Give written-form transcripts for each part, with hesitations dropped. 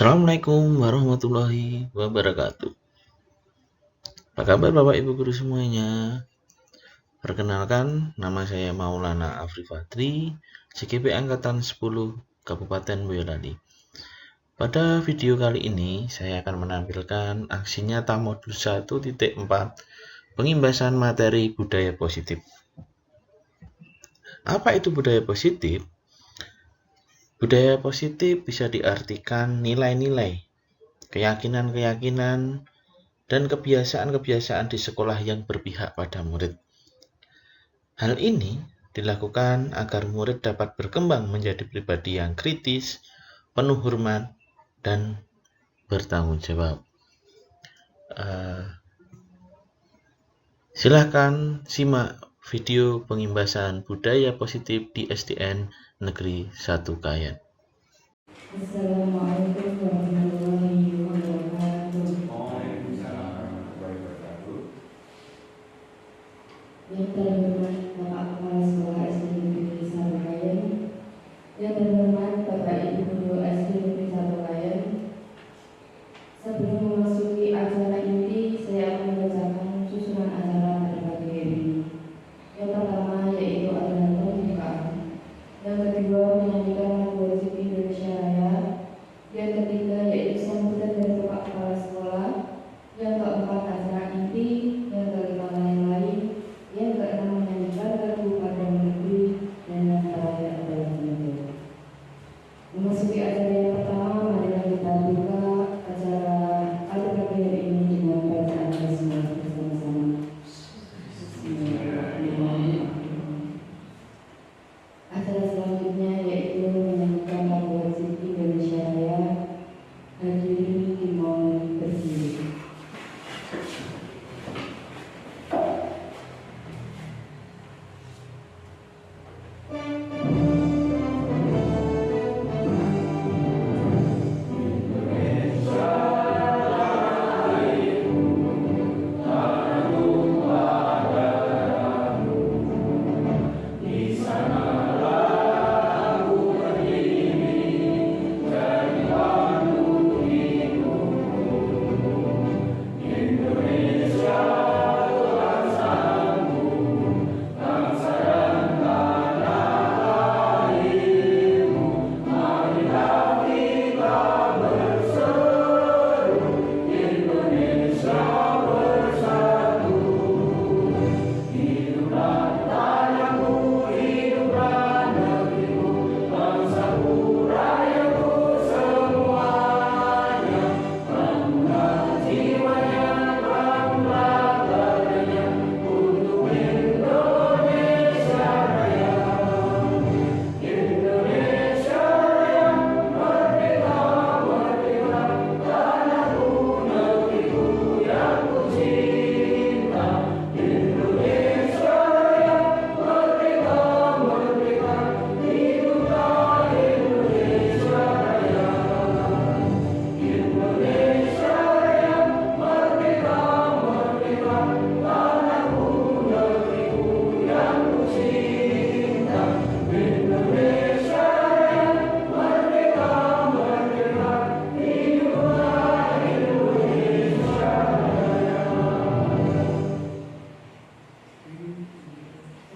Assalamualaikum warahmatullahi wabarakatuh. Apa kabar Bapak Ibu Guru semuanya? Perkenalkan, nama saya Maulana Afri Fadri, CGP Angkatan 10 Kabupaten Boyolali. Pada video kali ini, saya akan menampilkan aksi nyata modul 1.4 pengimbasan materi budaya positif. Apa itu budaya positif? Budaya positif bisa diartikan nilai-nilai, keyakinan-keyakinan, dan kebiasaan-kebiasaan di sekolah yang berpihak pada murid. Hal ini dilakukan agar murid dapat berkembang menjadi pribadi yang kritis, penuh hormat, dan bertanggung jawab. Silahkan simak video pengimbasan budaya positif di SDN Negeri 1 Kayan. Assalamualaikum warahmatullahi wabarakatuh. Yang terhormat Bapak Kepala Sekolah SD Negeri 1 Kayan, yang terhormat Bapak Ibu Guru SD Negeri 1 Kayan. Sebelum memasuki acara inti, saya akan membacakan susunan acara pada pagi hari. Yang pertama yaitu adalah pembukaan. Yang kedua menyanyikan lagu wajib Indonesia Raya. Yang ketiga yaitu sambutan dari Bapak Kepala Sekolah. Yang keempat acara inti. Yang kelima lain-lain. Yang keenam menyanyikan lagu pada negeri dan yang terakhir adalah penutup. Memasuki acara yang pertama, marilah kita buka acara pagi hari ini dengan bacaan basmalah bersama-sama. Acara selanjutnya yaitu menyanyikan lagu wajib Indonesia Raya. Hadirin dimohon berdiri.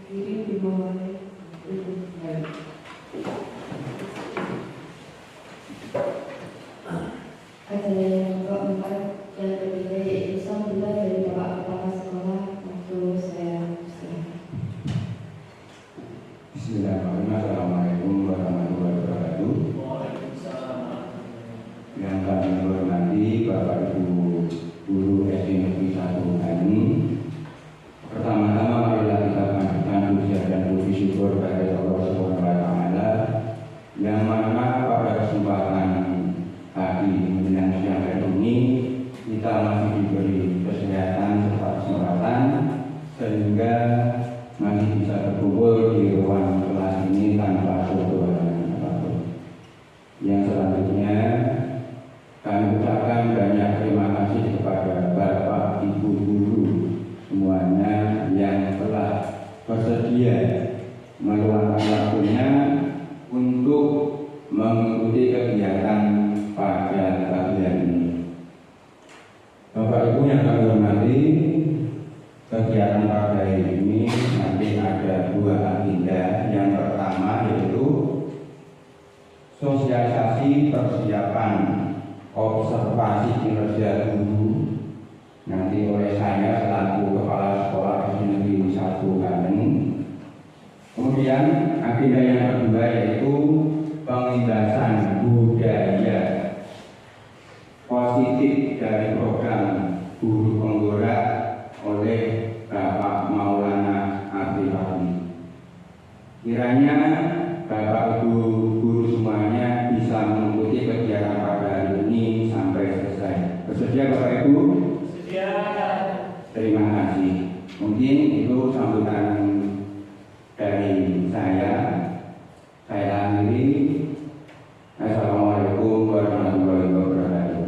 Hadirin dimohon duduk kembali. Acara yang keempat yang ketiga yaitu sambutan dari Bapak Kepala Sekolah. Waktu saya silakan. Bismillahirrahmanirrahim. Assalamualaikum warahmatullahi wabarakatuh. Yang kami hormati Bapak Ibu Guru SD Negeri 1 Kayan. Pertama-tama marilah kita panjatkan puja dan puji syukur kepada Allah Subhanahu wa Ta'ala yang mana pada kesempatan hari menjelang siang hari ini kita masih diberi kesehatan serta kesempatan sehingga masih bisa berkumpul di ruang kelas ini tanpa suatu halangan apapun. Yang selanjutnya kami ucapkan banyak terima kasih kepada Bapak Ibu Guru semuanya yang telah bersedia meluangkan waktunya untuk mengikuti kegiatan pada ada dua agenda. Yang pertama yaitu sosialisasi persiapan observasi kinerja guru nanti oleh saya selaku Kepala Sekolah SD Negeri 1 Klaten. Kemudian agenda yang kedua yaitu pengindasan budaya positif dari program guru penggerak oleh Bapak Maulana Abdul Hakim. Kiranya Bapak Ibu guru semuanya bisa mengikuti kegiatan pada hari ini sampai selesai. Bersedia Bapak Ibu? Bersedia. Terima kasih. Mungkin itu sambutan dari saya. Saya akhiri. Assalamualaikum warahmatullahi wabarakatuh.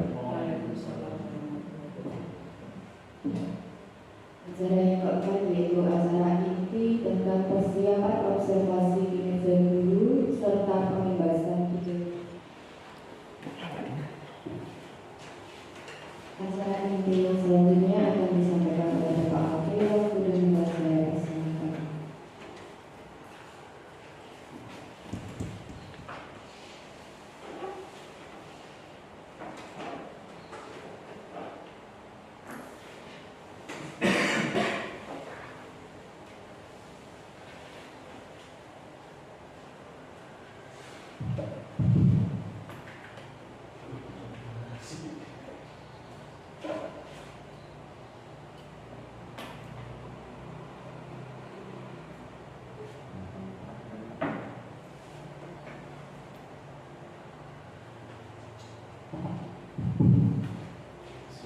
Acara yang keempat yaitu acara inti tentang persiapan observasi kinerja guru serta pembebasan ide. Acara inti yang selanjutnya akan disampaikan oleh Pak Wakil waktu dan saya persilakan.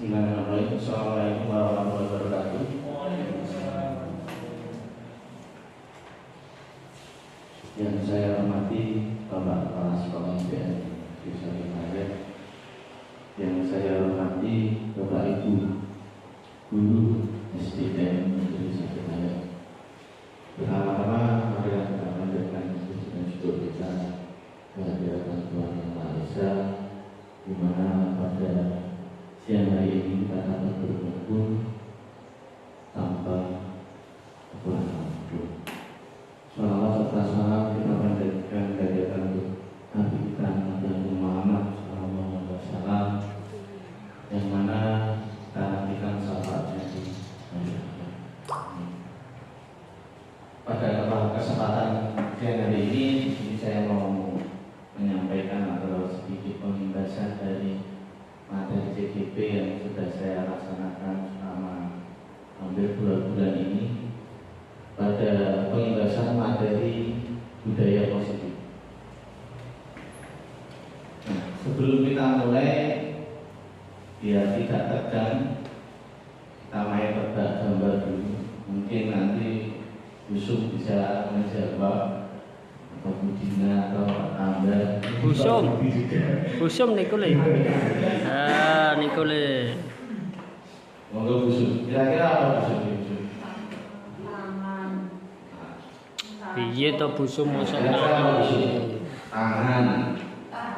Bismillahirrahmanirrahim. Assalamualaikum warahmatullahi wabarakatuh. Yang saya hormati Bapak Kepala Sekolah SDN Desa Kemarin, yang saya hormati Bapak Ibu guru SDN Desa Kemarin. Pertama-tama marilah kita panjatkan puji dan syukur kita kehadiran Tuhan Yang Maha Esa, di mana pada siang hari ini kita dapat berkumpul tanpa kekurangan waktu. Salawat serta salam kita panjatkan kehadiran Nabi kita Nabi Muhammad SAW, yang mana kita nantikan sahabatnya di pada kesempatan siang hari ini saya mau menyampaikan atau sedikit pembahasan dari materi CGP yang sudah saya laksanakan selama hampir 2 bulan ini pada pembahasan materi budaya positif. Nah, sebelum kita mulai, biar tidak tegang, kita main tebak gambar dulu. Mungkin nanti Busum bisa menjawab, atau Budina atau Anda. Busum niku le. Ah, niku le. Monggo Busum. Kira-kira apa Busum? Piye to busum mosok Kira-kira apa Busum? Tangan,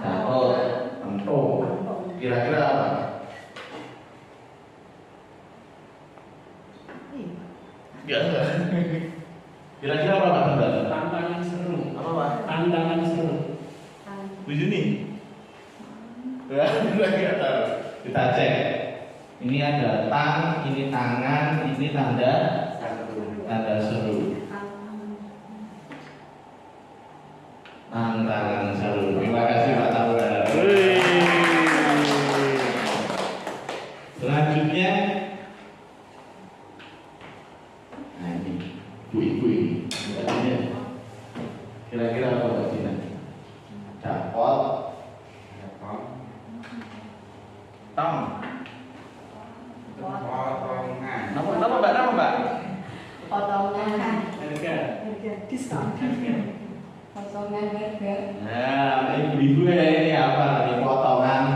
jatuh, empuk. Kira-kira apa? Kira-kira apa Pak? Tantangan seru. Apa Pak? Tantangan seru. Bu Juni? Kita tahu. Kita cek. Ini ada tang, ini tangan, ini tanda seru. Tantangan seru. Terima kasih Pak Taura. Selanjutnya, nah ini ibu-ibu ini. Kira-kira apa Pak Dina? Dapot, tong. Potongan. Nama Mbak? Potongan, Harga. Diskon. potongan harga. Nah, ibu-ibu ini apa? Ini potongan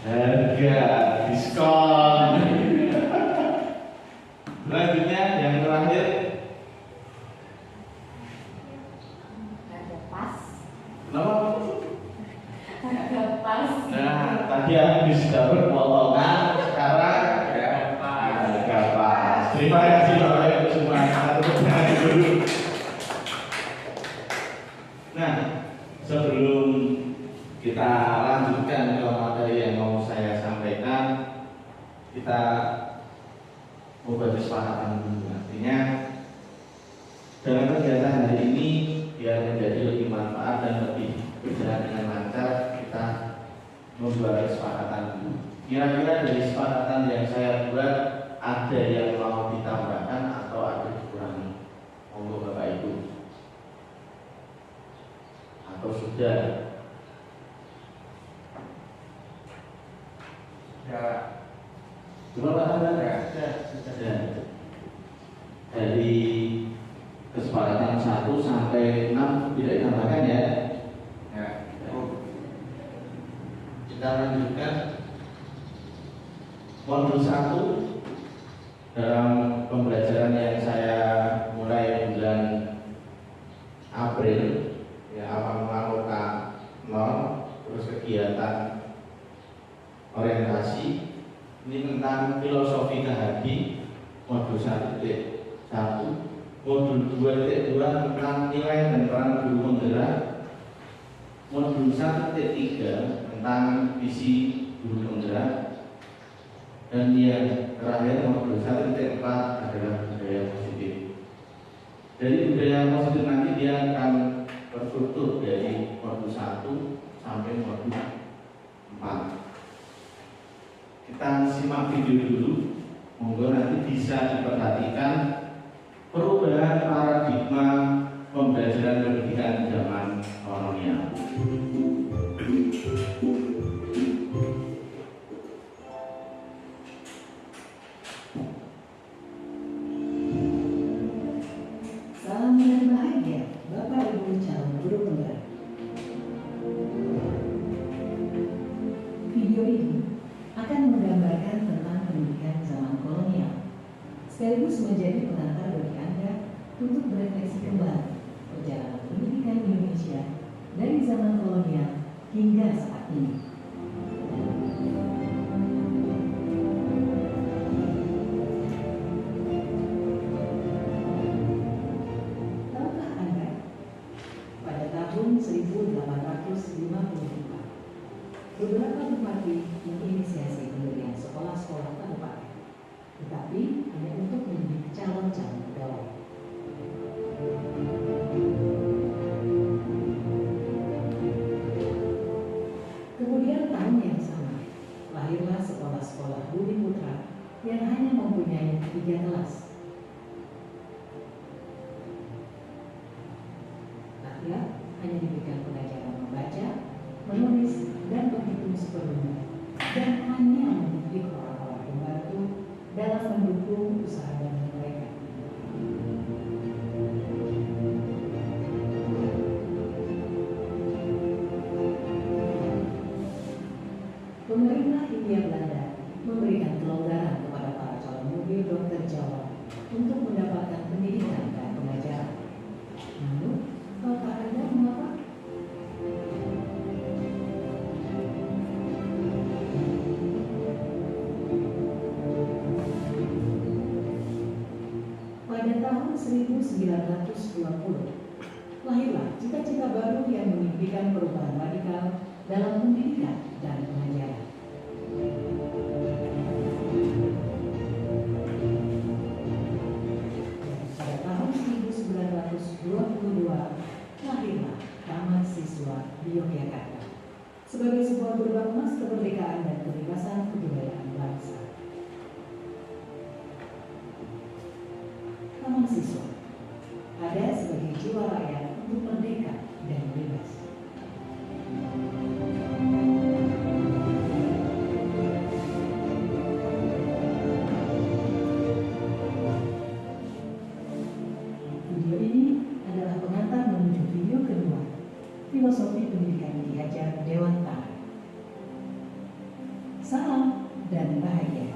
harga, diskon. Selanjutnya yang terakhir, Harga pas. kenapa? Harga pas. Nah, tadi habis dapat potongan, sekarang harga pas. Terima kasih Bapak Ibu semua. Tepuk tangan dulu. kita membuat kesepakatan. Artinya dalam kegiatan hari ini biar menjadi lebih manfaat dan lebih berjalan dengan lancar, kita membuat kesepakatan. Kira-kira dari kesepakatan yang saya buat ada yang mau ditambahkan atau ada dikurangi? Monggo Bapak Ibu. Atau sudah? Ya. Cuma Pak Anda sudah. Dari kesepakatan 1 sampai 6 tidak ditambahkan ya. Ya. Kita lanjutkan modul 1 dalam pembelajaran yang saya mulai bulan April ya, awal mula terus kegiatan orientasi ini tentang filosofi KHG modul 1.1, modul 2.2 tentang nilai dan peran guru penggerak, modul 1.3 tentang visi guru penggerak, dan yang terakhir modul 1.4 adalah budaya positif. Dari budaya positif nanti dia akan terstruktur dari modul 1 sampai modul 4. Kita simak video dulu, monggo nanti bisa diperhatikan perubahan paradigma pembelajaran pendidikan zaman kolonial. Salam dan bahagia, Bapak Ibu calon guru penggerak. Video ini akan menggambarkan tentang pendidikan zaman kolonial, sekaligus menjadi pengantar bagi Anda untuk berefleksi kembali perjalanan pendidikan Indonesia dari zaman kolonial hingga saat ini. Tahukah Anda, pada tahun 1855, beberapa bupati menginisiasi pendirian sekolah-sekolah kabupaten, tetapi hanya untuk menjadi calon-calon pegawai. Kemudian tahun yang sama, lahirlah sekolah-sekolah Budi Putra yang hanya mempunyai 3 kelas. Rakyat hanya diberikan pelajaran membaca, menulis, dan berhitung sepenuhnya, dan hanya mendidik orang-orang pembantu dalam mendukung usaha dan mereka. Pemerintah Hindia Belanda memberikan kelonggaran kepada para calon murid dokter Jawa untuk mendapatkan pendidikan dan pengajaran. Namun, tahukah Anda mengapa? Pada tahun 1920, lahirlah cita-cita baru yang memimpikan perubahan radikal dalam pendidikan dan pengajaran. Pada tahun 1922, lahirlah Taman Siswa di Yogyakarta sebagai sebuah gerbang emas kemerdekaan dan kebebasan kebudayaan bangsa. Taman Siswa ada sebagai jiwa rakyat untuk merdeka dan bebas. Video ini adalah pengantar menuju video kedua, filosofi pendidikan Ki Hajar Dewantara. Salam dan bahagia.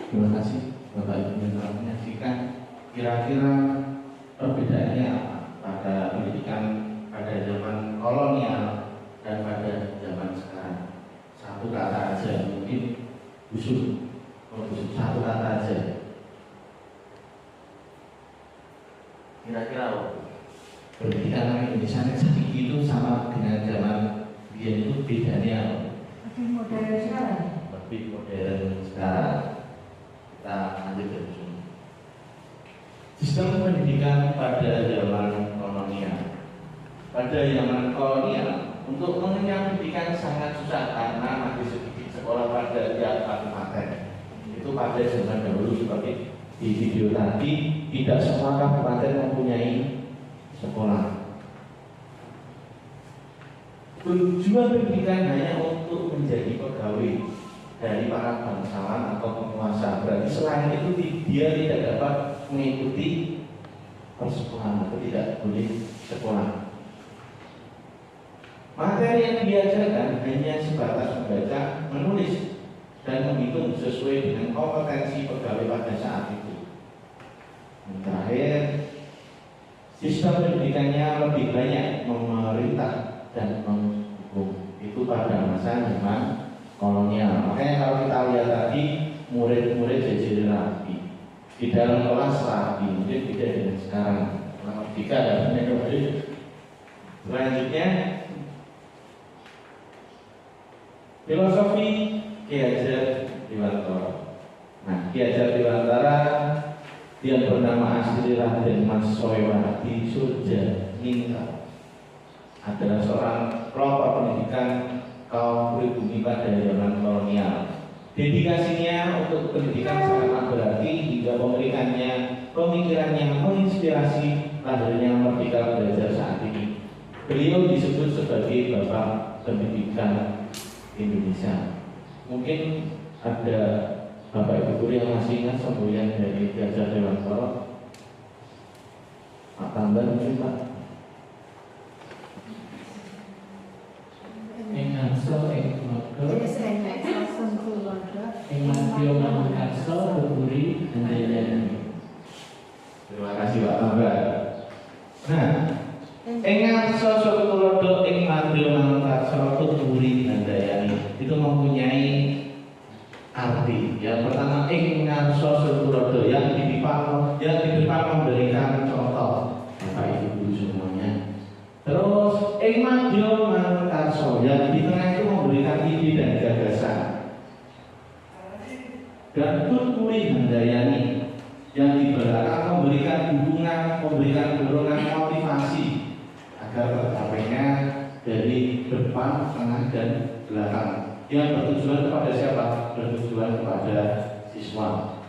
Terima kasih Bapak Ibu yang telah menyaksikan. Kira-kira perbedaannya apa pada pendidikan pada zaman kolonial dan pada zaman sekarang? Satu kata aja, mungkin busuk, satu kata aja. Kira-kira pendidikan Indonesia itu sama dengan zaman biyen itu sistem pendidikan pada zaman kolonial. Pada zaman kolonial, untuk mengenyang pendidikan sangat susah karena masih sedikit sekolah pada tiap kabupaten. Itu pada zaman dahulu seperti di video tadi, tidak semua kabupaten mempunyai sekolah. Tujuan pendidikan hanya untuk menjadi pegawai dari para bangsawan atau penguasa. Berarti selain itu dia tidak dapat mengikuti persekolahan atau tidak boleh sekolah. Materi yang diajarkan hanya sebatas membaca, menulis, dan menghitung sesuai dengan kompetensi pegawai pada saat itu. Yang terakhir, sistem pendidikannya lebih banyak memerintah dan menghukum. Itu pada masa zaman kolonial. Makanya kalau kita lihat tadi, murid-murid jadi rapi, di dalam kelas rapi, mungkin beda dengan sekarang. Jika ada murid, selanjutnya filosofi Ki Hajar Dewantara. Nah, Ki Hajar Dewantara yang bernama asli Raden Mas Soewadi Surjaningrat adalah seorang pelopor pendidikan kaum pribumi pada zaman kolonial. Dedikasinya untuk pendidikan sangat berarti hingga pemikirannya menginspirasi lahirnya Merdeka Belajar saat ini. Beliau disebut sebagai Bapak Pendidikan Indonesia. Mungkin ada Bapak Ibu guru yang masih ingat semboyan dari Ki Hajar Dewantara? Pak Tambah mungkin Pak. Engarso Engarso Mangarso Buri Handayani. Terima kasih Pak Tambah. Nah, Engarso Tulodo ing Madya Mangarso Buri Handayani itu mempunyai arti. Yang pertama, Engarso Tulodo yang di depan memberikan contoh Bapak Ibu semuanya. Terus Madya Mangarso yang di tengah itu memberikan ide dan gagasan. Dan Tutpuri Handayani yang di belakang memberikan dukungan, memberikan dorongan motivasi agar tercapainya dari depan, tengah, dan belakang. Yang bertujuan kepada siapa? Bertujuan kepada siswa.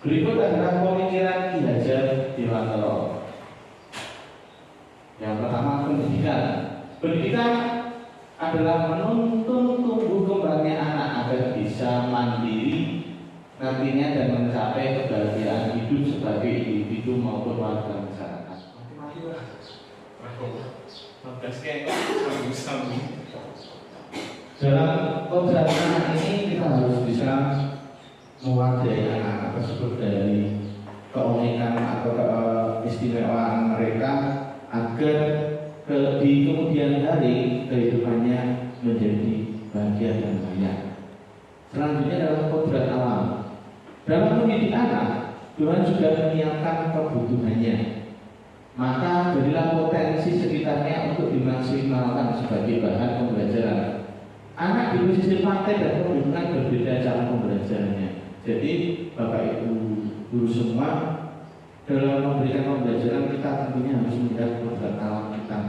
Berikut adalah pemikiran Ki Hajar Dewantara. Yang pertama, pendidikan. Pendidikan adalah menuntun tumbuh kembangnya anak agar bisa mandiri nantinya dan mencapai kebahagiaan hidup sebagai individu maupun warga masyarakat. Dalam pembelajaran ini kita harus bisa mewadahi anak-anak tersebut dari keunikan atau keistimewaan mereka agar di kemudian hari kehidupannya menjadi bahagia dan layak. Selanjutnya adalah kodrat alam. Dalam mendidik anak, Tuhan sudah menyiapkan kebutuhannya. Maka berilah potensi sekitarnya untuk dimaksimalkan sebagai bahan pembelajaran. Anak di pesisir pantai dan pegunungan berbeda cara pembelajarannya. Jadi Bapak Ibu guru semua, dalam memberikan pembelajaran kita tentunya harus melihat kodrat alam kita,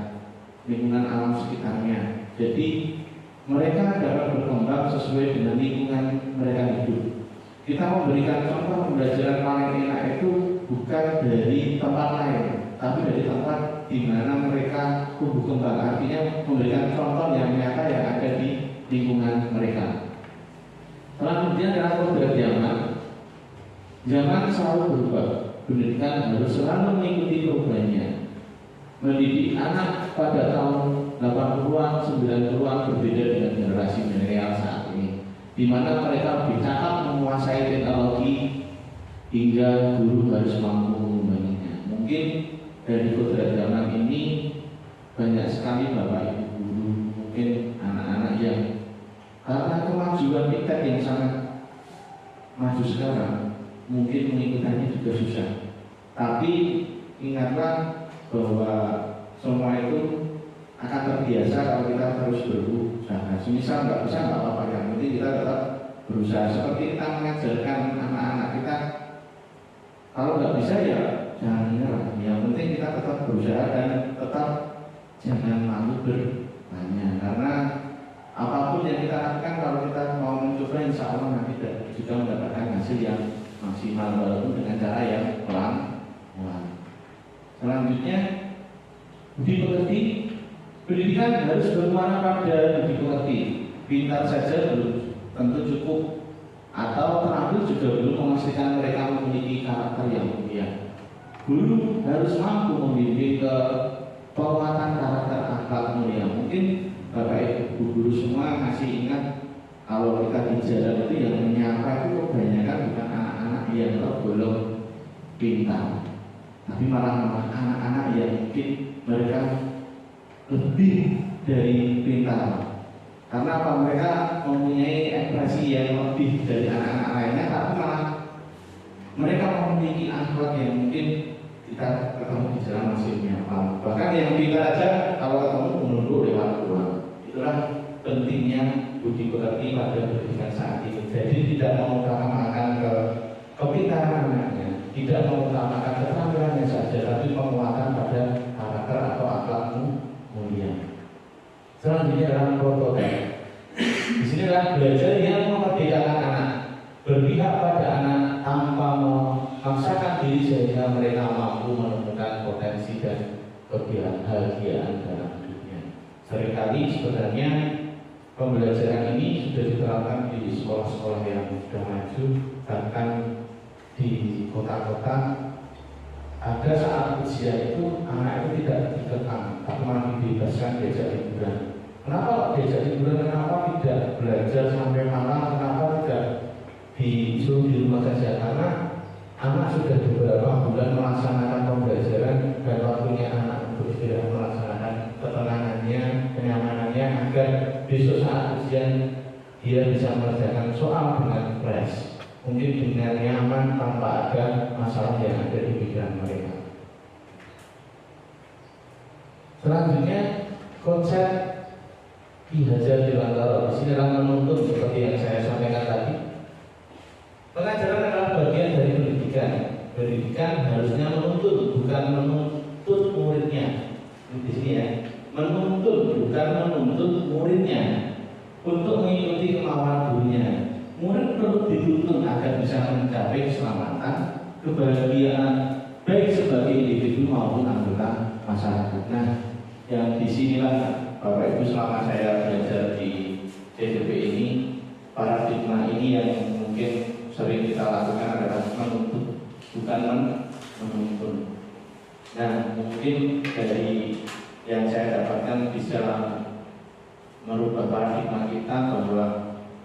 lingkungan alam sekitarnya. Jadi mereka dapat berkembang sesuai dengan lingkungan mereka hidup. Kita memberikan contoh pembelajaran paling enak itu bukan dari tempat lain, tapi dari tempat di mana mereka tumbuh kembang. Artinya memberikan contoh yang nyata yang ada di lingkungan mereka. Selanjutnya adalah kodrat zaman. Zaman selalu berubah. Pendidikan harus selalu mengikuti perubahannya. Mendidik anak pada tahun 80-an, 90-an berbeda dengan generasi milenial saat ini, di mana mereka lebih cakap menguasai teknologi hingga guru harus mampu mengimbanginya. Mungkin dari kodrat zaman ini banyak sekali Bapak Ibu guru, mungkin anak-anak yang karena kemajuan iptek yang sangat maju sekarang, mungkin mengikutinya juga susah. Tapi ingatlah bahwa semua itu akan terbiasa kalau kita terus berusaha. Semisal nggak bisa nggak apa-apa, yang penting kita tetap berusaha. Seperti kita mengajarkan anak-anak kita Kalau nggak bisa ya jangan menyerah. Yang penting kita tetap berusaha dan tetap jangan malu bertanya. Karena apapun yang kita lakukan kalau kita mau mencoba, insya Allah nanti juga mendapatkan hasil yang maksimal walaupun dengan cara yang pelan-pelan. Selanjutnya, budi pekerti. Pendidikan harus bermuara pada budi pekerti. Pintar saja belum tentu cukup, atau terakhir juga belum memastikan mereka memiliki karakter yang mulia. Guru harus mampu membimbing ke penguatan karakter akhlak mulia. Mungkin Bapak Ibu guru semua masih ingat kalau kita di jalan itu yang menyapa itu kebanyakan bukan anak-anak yang tergolong pintar, tapi malah anak-anak yang mungkin mereka lebih dari pintar. Karena apa? Mereka mempunyai ekspresi yang lebih dari anak-anak lainnya, tapi malah mereka memiliki akhlak yang mungkin kita ketemu di jalan masih menyapa. Bahkan yang pintar aja kalau ketemu menunduk lewat ruang. Itulah pentingnya budi pekerti pada pendidikan saat ini. Jadi tidak mengutamakan kepintaran anaknya, tidak mengutamakan keterampilannya saja, tapi penguatan pada karakter atau akhlakmu mulia. Selanjutnya dalam prototipe. Di sinilah belajar yang memerdekakan anak, berpihak pada anak tanpa memaksakan diri sehingga mereka mampu menemukan potensi dan kebahagiaan dalam hidupnya. Seringkali sebenarnya pembelajaran ini sudah diterapkan di sekolah-sekolah yang sudah maju, bahkan di kota-kota. Ada saat usia itu anak itu tidak dikekang, tapi malah dibebaskan diajak liburan. Kenapa diajak liburan? Kenapa tidak belajar sampai malam? Kenapa tidak disuruh di rumah saja? Karena anak sudah beberapa bulan melaksanakan pembelajaran dan waktunya anak untuk istirahat, melaksanakan ketenangannya, kenyamanannya, agar besok saat ujian dia bisa mengerjakan soal dengan fresh, mungkin dengan nyaman tanpa ada masalah yang ada di pikiran mereka. Selanjutnya konsep Ki Hajar Dewantara. Di sini adalah menuntun seperti yang saya sampaikan tadi. Pengajaran adalah bagian dari pendidikan. Pendidikan harusnya menuntun, bukan menuntut muridnya. Di sini ya, menuntun bukan menuntut muridnya untuk mengikuti kemauan gurunya. Murid perlu dituntun agar bisa mencapai keselamatan, kebahagiaan baik sebagai individu maupun anggota masyarakat. Nah, yang disinilah Bapak Ibu selama saya belajar di CDP ini, paradigma ini yang mungkin sering kita lakukan adalah menuntut, bukan menuntun. Nah, mungkin dari yang saya dapatkan bisa merubah paradigma kita bahwa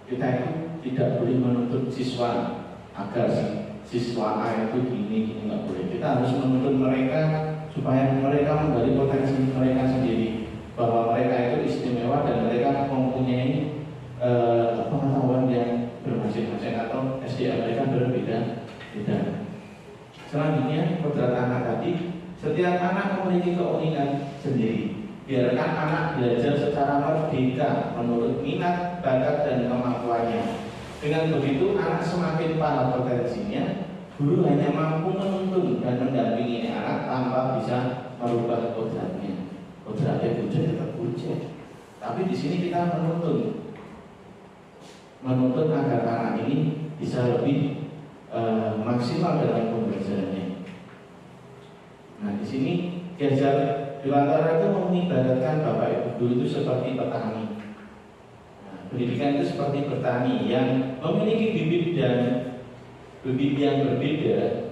kita itu tidak boleh menuntut siswa agar siswa A itu gini nggak boleh. Kita harus menuntut mereka supaya mereka menggali potensi mereka sendiri, bahwa mereka itu istimewa dan mereka mempunyai pengetahuan yang bermasing-masing atau SDM mereka berbeda-beda. Selanjutnya kodrat anak tadi, setiap anak memiliki keunikan sendiri. Biarkan anak belajar secara merdeka menurut minat, bakat dan kemampuannya. Dengan begitu anak semakin paham potensinya. Guru hanya mampu menuntun dan mendampingi anak tanpa bisa merubah kodratnya. Kodratnya bujang tetap bujang. Tapi di sini kita menuntun agar anak ini bisa lebih maksimal dalam pembelajarannya. Nah, di sini Ki Hajar Dewantara itu mengibaratkan Bapak Ibu guru itu seperti petani. Nah, pendidikan itu seperti petani yang memiliki bibit yang berbeda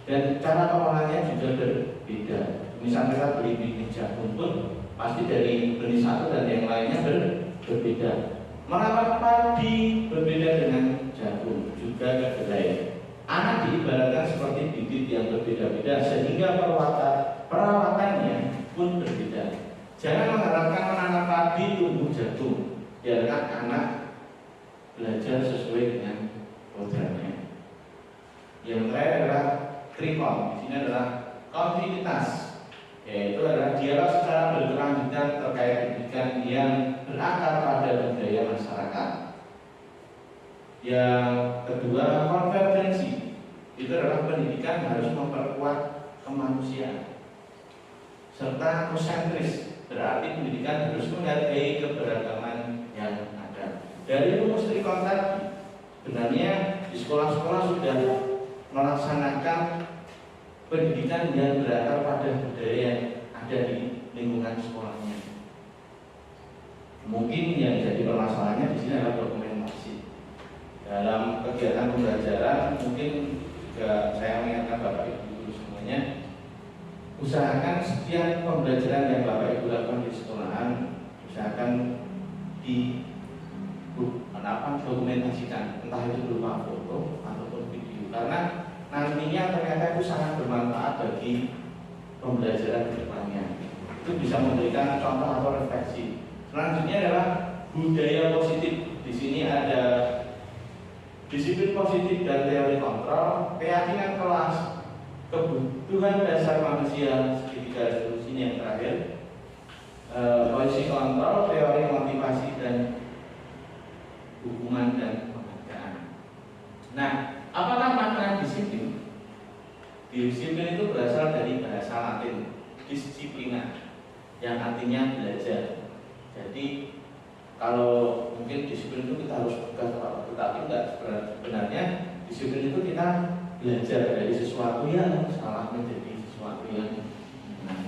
dan cara pengolahannya juga berbeda. Misal kita beli bibit jagung pun pasti dari benih satu dan yang lainnya berbeda. Merawat padi berbeda dengan jagung juga kedelai. Anak diibaratkan seperti bibit yang berbeda-beda sehingga perawatannya pun berbeda. Jangan mengharapkan menanam padi tumbuh jagung. Biarkan anak belajar sesuai dengan kodratnya. Yang terakhir adalah trikon. Di sini adalah kontinuitas, yaitu adalah dialog secara berkelanjutan terkait pendidikan yang berakar pada budaya masyarakat. Yang kedua, konvergensi, itu adalah pendidikan harus memperkuat kemanusiaan serta kosentris, berarti pendidikan harus menghargai keberagaman yang ada. Dari rumus Trikon tadi, sebenarnya di sekolah-sekolah sudah melaksanakan pendidikan yang berakar pada budaya yang ada di lingkungan sekolahnya. Mungkin yang jadi permasalahannya di sini adalah dokumentasi. Dalam kegiatan pembelajaran, mungkin juga saya mengingatkan Bapak Ibu guru semuanya, usahakan setiap pembelajaran yang Bapak Ibu lakukan di sekolahan, usahakan dokumentasikan, entah itu berupa foto ataupun video, karena nantinya ternyata itu sangat bermanfaat bagi pembelajaran ke depannya. Itu bisa memberikan contoh atau refleksi. Selanjutnya adalah budaya positif. Di sini ada disiplin positif dan teori kontrol, keyakinan kelas, kebutuhan dasar manusia, segitiga solusinya yang terakhir, polisi kontrol, teori motivasi dan hukuman dan penghargaan. Nah, apakah makna disiplin? Disiplin itu berasal dari bahasa Latin disciplina, yang artinya belajar. Jadi kalau mungkin disiplin itu kita harus pegang, tetapi enggak, sebenarnya disiplin itu kita belajar dari sesuatu yang salah menjadi sesuatu yang benar.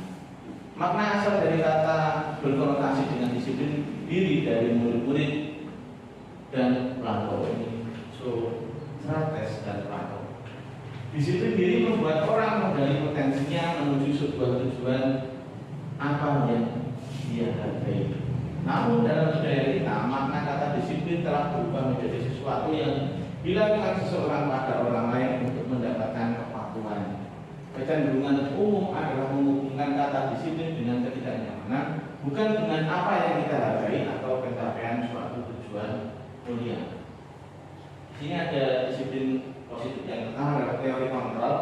Makna asal dari kata berkonotasi dengan disiplin diri dari murid-murid dan Plato ini, Socrates dan Plato. Disiplin diri membuat orang menggali potensinya menuju sebuah tujuan apa yang dia hargai. Namun dalam budaya kita, makna kata disiplin telah berubah menjadi sesuatu yang dilakukan seseorang pada orang lain untuk mendapatkan kepatuhan. Kecenderungan umum adalah menghubungkan kata disiplin dengan ketidaknyamanan, bukan dengan apa yang kita hargai atau pencapaian suatu tujuan mulia. Di sini ada disiplin positif yang pertama adalah teori kontrol,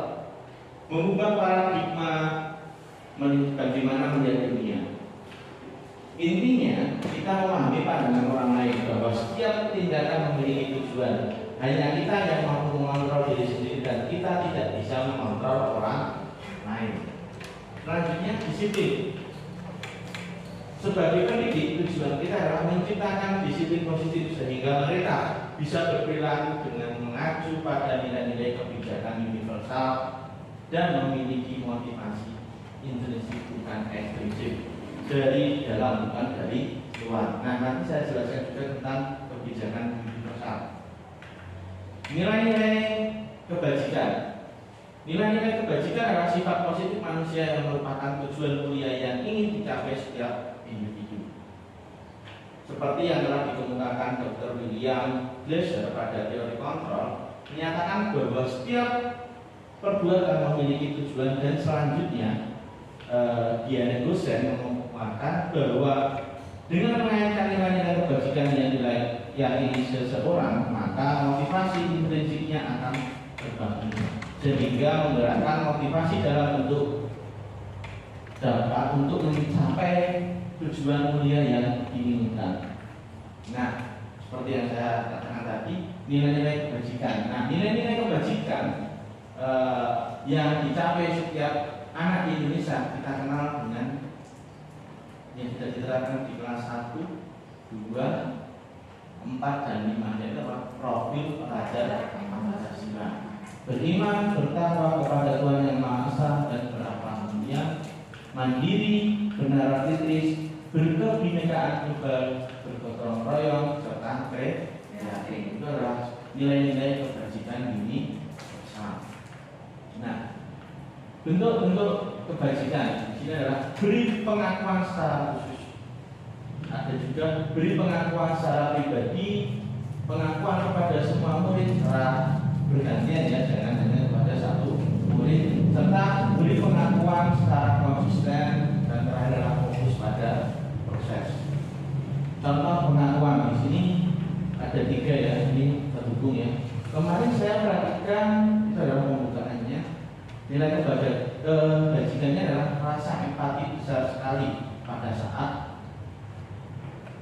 mengubah paradigma bagaimana melihat dunia. Intinya kita memahami pandangan orang lain bahwa setiap tindakan memiliki tujuan. Hanya kita yang mampu mengontrol diri sendiri dan kita tidak bisa mengontrol orang lain. Selanjutnya disiplin. Sebagai pendidik, tujuan kita adalah menciptakan disiplin positif sehingga mereka bisa berperilaku dengan mengacu pada nilai-nilai kebijakan universal dan memiliki motivasi intrinsik bukan ekstrinsik dari dalam bukan dari luar. Nah, nanti saya jelaskan juga tentang kebijakan universal. Nilai-nilai kebajikan. Nilai-nilai kebajikan adalah sifat positif manusia yang merupakan tujuan mulia yang ingin dicapai setiap individu. Seperti yang telah dikemukakan Dr. William Glasser pada teori kontrol, menyatakan bahwa setiap perbuatan memiliki tujuan dan selanjutnya Diane Gosen mengemukakan bahwa dengan mengaitkan nilai-nilai kebajikan yang diyakini seseorang, maka motivasi intrinsiknya akan terbangun sehingga menggerakkan motivasi dalam bentuk dapat untuk mencapai tujuan mulia yang diinginkan. Nah, seperti yang saya katakan tadi, nilai-nilai kebajikan. Nah, nilai-nilai kebajikan yang dicapai setiap anak di Indonesia kita kenal dengan yang sudah diterapkan di kelas 1, 2, 4, dan 5, yaitu profil pelajar Pancasila. Beriman, bertakwa kepada Tuhan Yang Maha Esa dan berakhlak mulia, mandiri, bernarasitis, berkebinekaan global, bergotong royong, serta kreatif. Itu adalah nilai-nilai kebajikan ini bersama. Nah, bentuk-bentuk kebajikan di sini adalah beri pengakuan secara khusus. Ada juga beri pengakuan secara pribadi, pengakuan kepada semua murid secara bergantian, ya, jangan hanya kepada satu murid, serta beri pengakuan secara konsisten, dan terakhir adalah fokus pada proses. Contoh pengakuan di sini ada 3, ya, ini terhubung, ya. Kemarin saya perhatikan itu adalah pembukaannya. Nilai kebajikannya adalah rasa empati besar sekali pada saat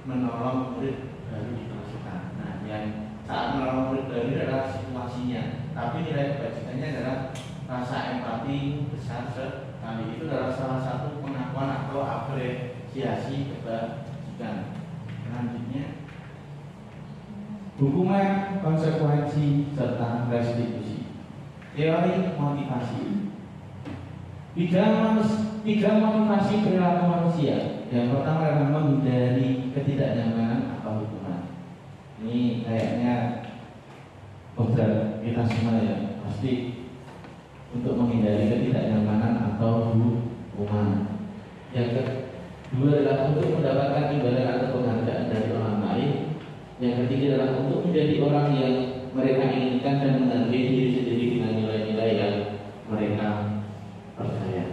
menolong murid baru di kelas kita. Nah, yang saat menolong murid baru adalah situasinya. tapi nilai kebajikannya adalah rasa empati besar sekali. Itu adalah salah satu pengakuan atau apresiasi kebajikan. Selanjutnya, hukuman, konsekuensi, serta restitusi. Teori motivasi. Tiga motivasi perilaku manusia. Yang pertama adalah menghindari ketidaknyamanan atau hukuman. Ini kayaknya berat kita semua ya, pasti untuk menghindari ketidaknyamanan atau hukuman. Yang kedua adalah untuk mendapatkan imbalan atau penghargaan dari orang lain. Yang ketiga adalah untuk menjadi orang yang mereka inginkan dan menghargai diri sendiri dengan nilai-nilai yang mereka percaya.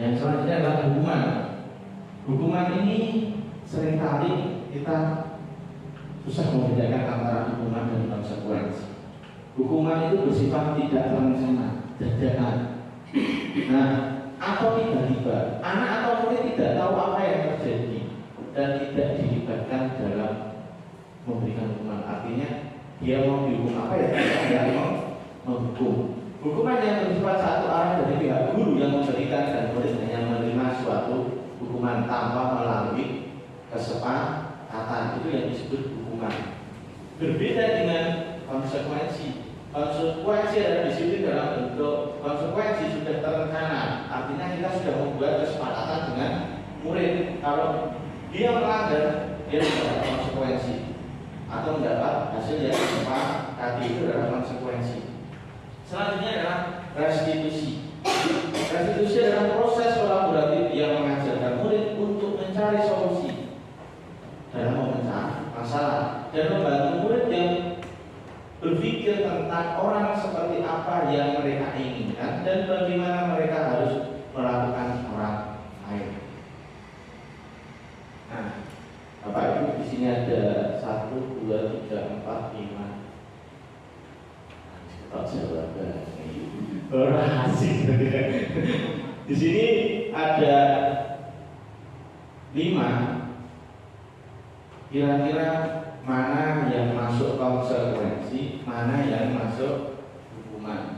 Yang selanjutnya adalah hukuman. Hukuman ini seringkali kita susah membedakan antara hukuman dan konsekuensi. Hukuman itu bersifat tidak terencana, dadakan. Nah, atau tiba-tiba anak atau murid tidak tahu apa yang terjadi dan tidak dilibatkan dalam memberikan hukuman. Artinya dia mau dihukum apa ya, tidak mau menghukum. Hukuman yang bersifat satu arah dari pihak guru yang memberikan dan murid hanya menerima suatu hukuman tanpa melalui kesepakatan, itu yang disebut hukuman. Berbeda dengan konsekuensi. Konsekuensi adalah disiplin dalam bentuk konsekuensi sudah terencana. Artinya kita sudah membuat kesepakatan dengan murid. Kalau dia melanggar, dia mendapat konsekuensi atau mendapat hasil yang disepakati, itu adalah konsekuensi. Selanjutnya adalah restitusi. Restitusi adalah proses kolaboratif yang mengajarkan murid untuk mencari solusi dalam memecah masalah dan membantu murid yang berpikir tentang orang seperti apa yang mereka inginkan dan bagaimana mereka harus melakukan orang lain. Nah, Bapak Ibu, di sini ada 1, 2, 3, 4, 5. Tak jawaban. Orang asik. Di sini ada 5. Kira-kira mana yang masuk konsekuensi, mana yang masuk hukuman?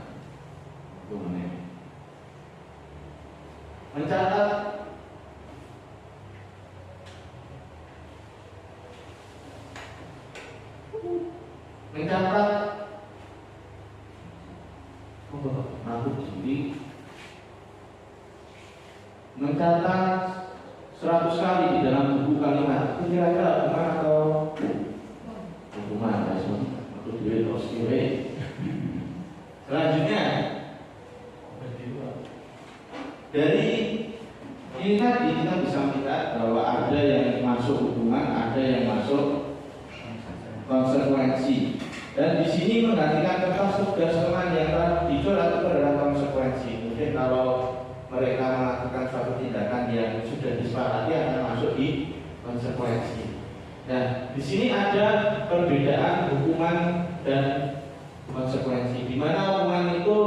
Mencatat mencatat 100 kali di dalam buku kalimat. Itu kira-kira hukuman atau hukuman? Aku duit terus kiri. Selanjutnya, dari ini tadi kita bisa melihat bahwa ada yang masuk hukuman, ada yang masuk konsekuensi. Dan di sini menggantikan kertas tugas teman yang telah dicoret itu adalah konsekuensi. Mungkin kalau mereka melakukan suatu tindakan yang sudah disepakati akan masuk di konsekuensi. Nah, di sini ada perbedaan hukuman dan konsekuensi. Di mana hukuman itu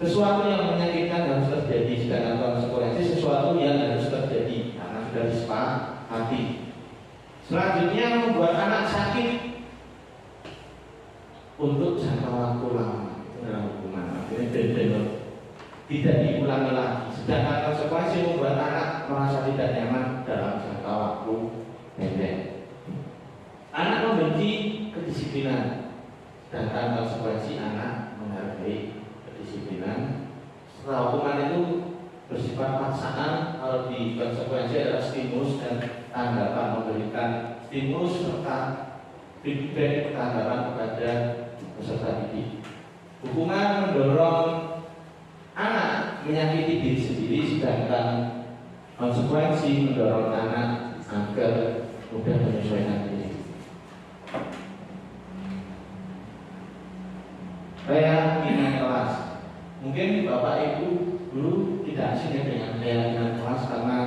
sesuatu yang menyakitkan harus terjadi, sedangkan konsekuensi sesuatu yang harus terjadi karena sudah disepakati. Selanjutnya, membuat anak sakit untuk jangka waktu lama, itu adalah hukuman. Artinya tidak diulangi lagi. Sedangkan konsekuensi membuat anak merasa tidak nyaman dalam jangka waktu pendek. Anak membenci kedisiplinan, sedangkan konsekuensi anak menghargai kedisiplinan. Setelah hukuman itu bersifat paksaan, kalau di konsekuensi adalah stimulus dan tanggapan, memberikan stimulus serta feedback tanggapan kepada peserta didik. Hukuman mendorong anak menyakiti diri sendiri, sedangkan konsekuensi mendorong anak agar mudah menyesuaikan diri. Keyakinan kelas. Mungkin Bapak Ibu dulu tidak asing ya dengan keyakinan kelas, karena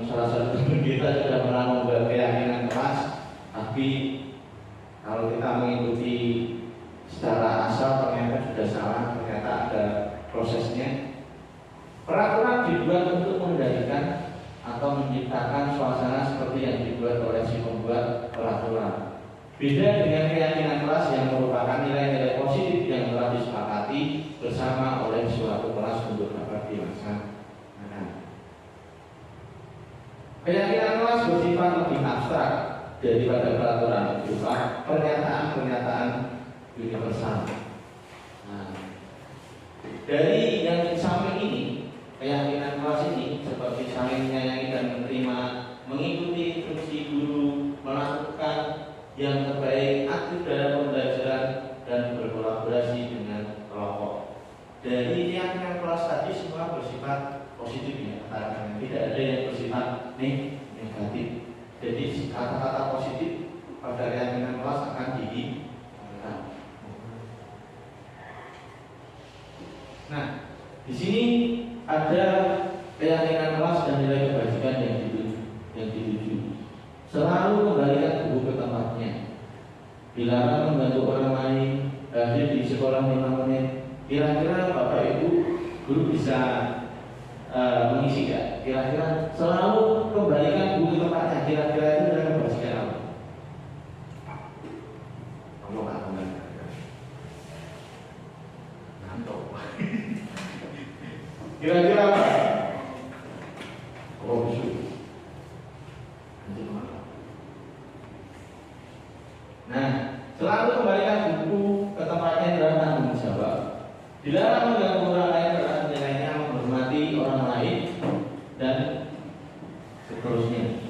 salah satu teman kita sudah pernah membuat keyakinan kelas. Tapi kalau kita mengikuti secara asal ternyata sudah salah, ternyata ada prosesnya. Peraturan dibuat untuk mengendalikan atau menciptakan suasana seperti yang dibuat oleh si pembuat peraturan. Beda dengan keyakinan kelas yang merupakan nilai-nilai positif yang telah disepakati bersama oleh suatu kelas untuk dapat dilaksanakan. Keyakinan kelas bersifat lebih abstrak daripada peraturan berupa pernyataan-pernyataan universal. Nah, dari yang samping ini, keyakinan kelas ini seperti saling menyayangi dan menerima, mengikuti instruksi guru, melakukan yang terbaik, aktif dalam pembelajaran, dan berkolaborasi dengan kelompok. Dari keyakinan kelas tadi semua bersifat positif ya, tidak ada yang bersifat negatif. Jadi kata-kata positif pada keyakinan kelas akan digunakan. Nah, di sini ada keyakinan kelas dan nilai kebajikan yang dituju. Selalu kembalikan buku ke tempatnya. Dilarang membantu orang lain, hadir di sekolah 5 menit. Kira-kira Bapak Ibu guru bisa mengisi ya? Kira-kira selalu kembalikan buku ke tempatnya. Kira-kira itu adalah kebajikan apa? Kamu nggak kembali? Ngantuk. Kira-kira apa? Oh, besok. Nah, selalu kembalikan buku ke tempatnya adalah tanggung jawab. Dilarang mengganggu orang lain adalah nilainya menghormati orang lain dan seterusnya.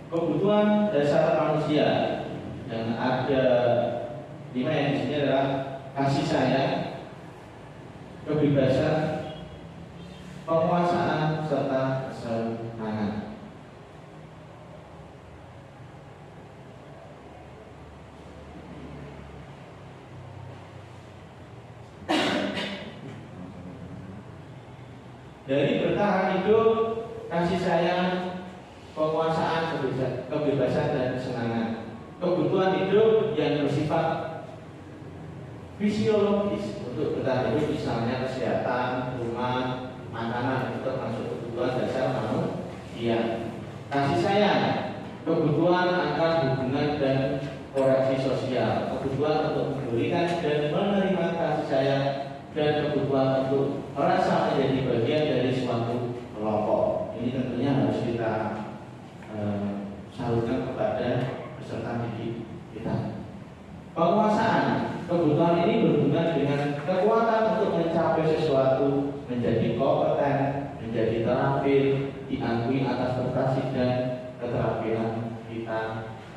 Kebutuhan dasar manusia yang ada 5 yang di sini adalah kasih sayang, kebebasan, penguasaan serta kesenangan. Dari bertahan hidup, kasih sayang, penguasaan, kebebasan dan kesenangan. Kebutuhan hidup yang bersifat fisiologis untuk bertahan hidup, misalnya kesehatan, rumah, makanan, itu termasuk kebutuhan dasar manusia. Kasih sayang, kebutuhan akan hubungan dan koreksi sosial, kebutuhan untuk memberikan dan menerima kasih sayang, dan kebutuhan untuk merasa menjadi bagian dari suatu kelompok. Ini tentunya harus kita salurkan kepada peserta didik kita. Penguasaan, kebutuhan ini berhubungan dengan kekuatan untuk mencapai sesuatu, menjadi kompeten, menjadi terampil, diakui atas prestasi dan keterampilan kita,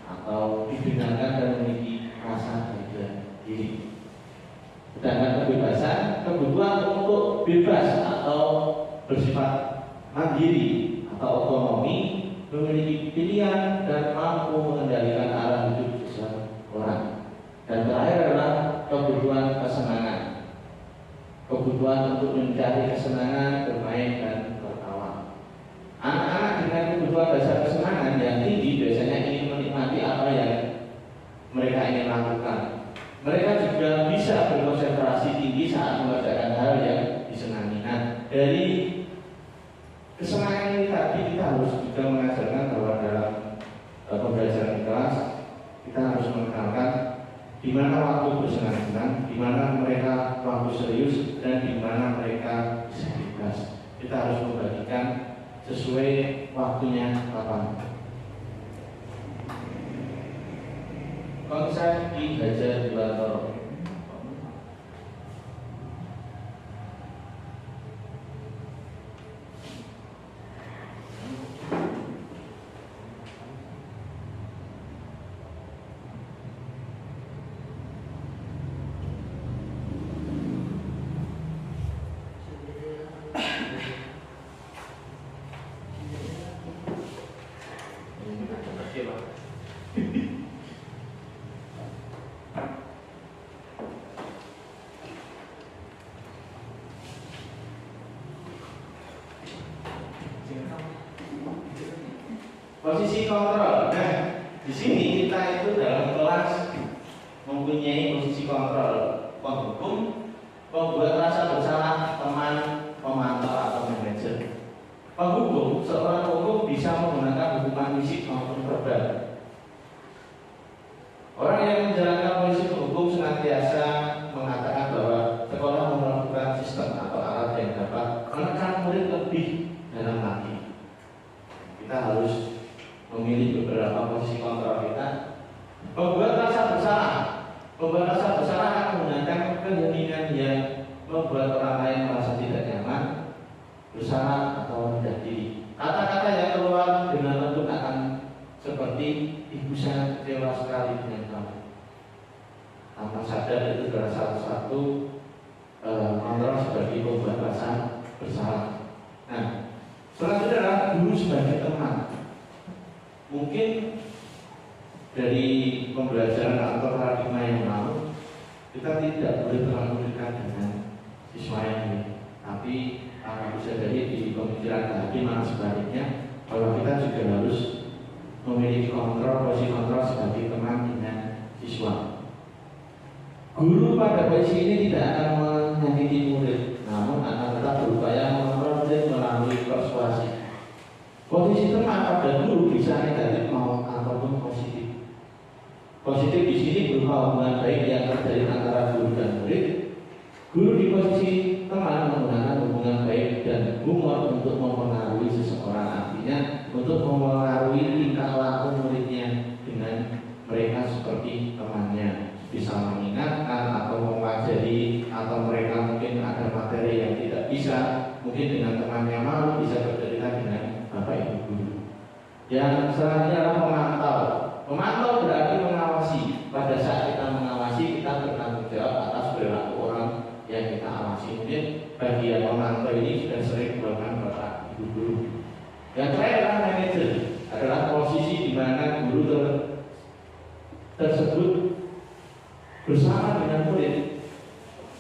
atau didengarkan dan memiliki rasa harga diri. Sedangkan kebebasan, kebutuhan untuk bebas atau bersifat mandiri atau otonomi, memiliki pilihan dan mampu mengendalikan arah hidup seseorang. Dan terakhir adalah kebutuhan kesenangan, kebutuhan untuk mencari kesenangan, bermain dan tertawa. Anak-anak dengan kebutuhan dasar kesenangan yang tinggi biasanya ingin menikmati apa yang mereka ingin lakukan. Mereka juga bisa berkonsentrasi tinggi saat mengerjakan hal yang disenangi. Nah, dari kesenangan ini tadi kita harus juga mengajarkan bahwa dalam pembelajaran kelas kita harus mengenalkan di mana waktu bersenang-senang, di mana mereka waktu serius, dan di mana mereka bisa bebas. Kita harus membagikan sesuai waktunya kapan. Konsep Ki Hajar Dewantara. Posisi kontrol. Nah, di sini kita itu dalam kelas mempunyai posisi kontrol: penghukum, pembuat rasa bersalah, teman, pemantau atau manajer. Penghukum, seorang penghukum bisa bisa menggunakan hukuman fisik maupun verbal. Orang yang menjalankan polisi hukum senantiasa mengatakan bahwa sekolah memerlukan sistem atau alat yang dapat menekan murid lebih dalam lagi. Kita harus memilih beberapa posisi kontrol kita. Membuat rasa bersalah. Membuat rasa bersalah akan menggunakan keheningan yang membuat orang lain merasa tidak nyaman, bersalah atau rendah diri. Kata-kata yang keluar dengan lembut akan seperti ibu sangat kecewa sekali dengan kamu. Tanpa sadar itu adalah salah satu kontrol sebagai pembuat rasa bersalah. Nah, selanjutnya adalah guru sebagai teman. Mungkin dari pembelajaran atau paradigma yang lalu, kita tidak boleh terlalu dekat dengan siswa yang ini. Tapi bisa jadi di pemikiran kehakiman sebaliknya, bahwa kita juga harus memiliki posisi kontrol sebagai teman dengan siswa. Guru pada posisi ini tidak akan menyakiti murid, namun akan tetap berupaya mengontrol murid melalui persuasi. Posisi teman pada guru bisa negatif ataupun positif. Positif di sini berupa hubungan baik yang terjadi antara guru dan murid. Guru di posisi teman menggunakan hubungan baik dan humor untuk mempengaruhi seseorang, artinya untuk mempengaruhi tingkah laku muridnya dengan mereka seperti temannya, bisa mengingatkan atau mempelajari, atau mereka mungkin ada materi yang tidak bisa, mungkin dengan temannya malu bisa bercerita dengan bapak ibu guru. Yang selanjutnya adalah pemantau. Memantau berarti mengawasi. Pada saat kita mengawasi, kita bertanggung jawab atas perilaku orang yang kita awasi. Mungkin bagian memantau ini sudah sering dilakukan bapak ibu guru. Yang terakhir adalah manajer, adalah posisi di mana guru tersebut bersama dengan murid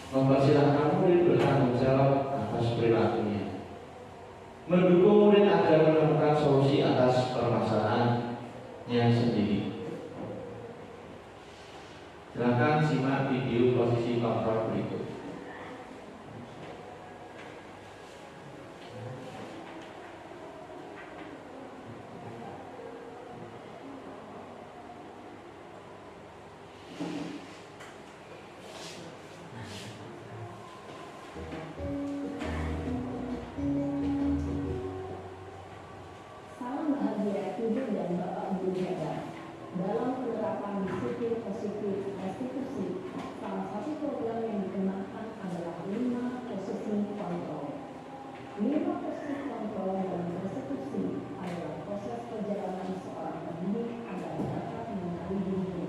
mempersilahkan murid bertanggung jawab atas perilakunya, mendukung murid agar menemukan solusi atas permasalahannya sendiri. Silakan simak video posisi kontrol berikut. Salam bahagia Ibu dan Bapak Guru hebat. Dalam penerapan disiplin positif restitusi, salah satu program yang dikenakan adalah 5 posisi kontrol. 5 posisi kontrol dalam restitusi adalah proses perjalanan seorang pendidik agar dapat mengenali dirinya.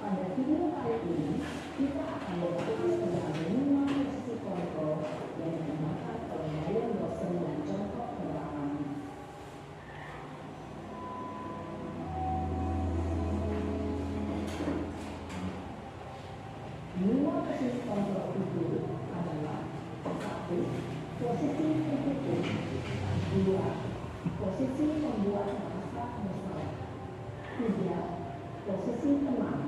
Pada video kali ini, kita akan membahas tentang 5 posisi kontrol yang dikenakan oleh Ryan dosen dan contoh penerapannya. Lima posisi kontrol itu adalah 1. Posisi tertutup. 2. Posisi membuat merasa bersalah. 3. Posisi teman.